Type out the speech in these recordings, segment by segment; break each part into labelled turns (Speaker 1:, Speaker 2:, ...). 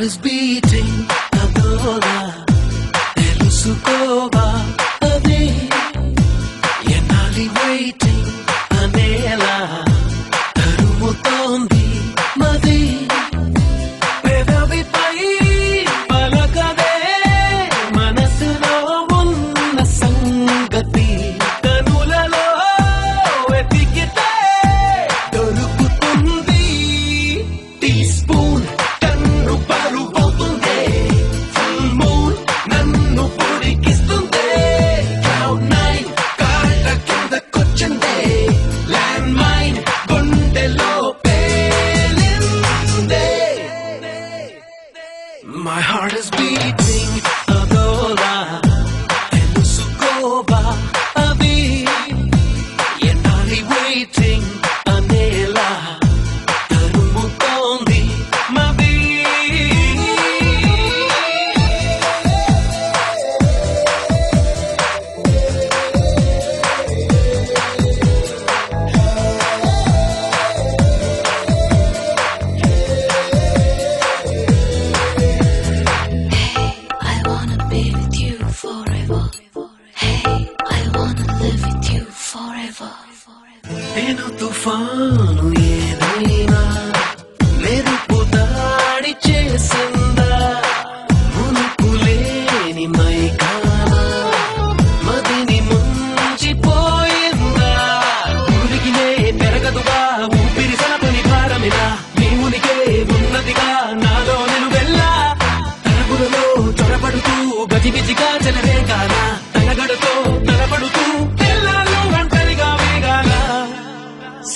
Speaker 1: is beating adola telusukova adi enali waiting anela tarumutondi madi pedavipai palakade manasulo unna sangati kanulalo etikite dorukutundi teaspoon My heart is beating adola telusukova adi enali waiting anela tarumutondi madi నేను తుఫాను ఏదైనా మెరుపు దాడి చేసిందా మునుకులేని మైకానా మదిని ముంచిపోయిందా ఊరికినే పెరగదుగా ఊపిరి సలపని భారమినా నీ ఉనికే ఉన్నదిగా నాలో నేను వెళ్ళా తలపులలో చొరబడుతూ గజిబిజిగా చెలరేగానా తలగడతో తలపడుతూ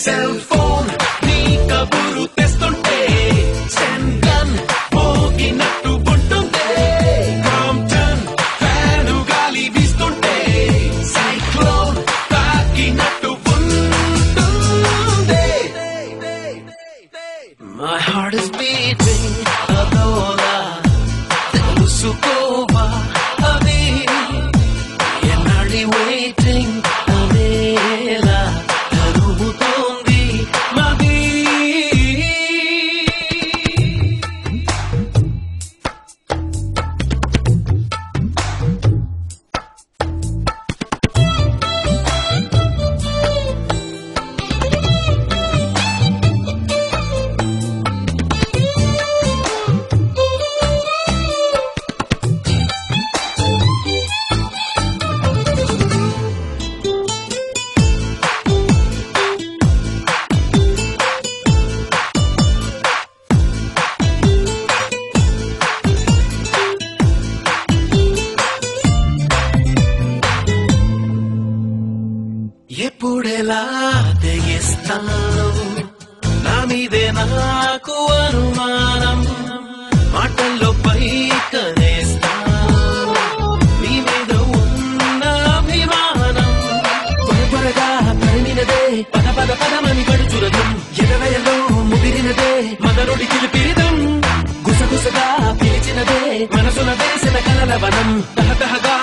Speaker 1: సెల్ ఫోన్ నీ కబురు తెస్తుంటే సెంటన్ మోగినట్టు ఉంటుందే కాంప్టన్ ఫ్యాను గాలి వీస్తుంటే సైక్లోన్ తాకినట్టు ఉంటుందే My heart is beating adola telusukova adi enali waiting anela tarumutondi madi ఎప్పుడెలా తెగిస్తాను నా మీదే నాకు అనుమానం మాటల్లో పైకనేస్తాను నీ మీద ఉన్న అభిమానం త్వరగా పరిమినదే పద పద పదమని గడుచురదం ఎదవయలో ముదిరినదే మదనుడి పిలిపిరిదం గుసగుసగా పిలిచినదే మనసున వేసిన కలల వనం తహతహగా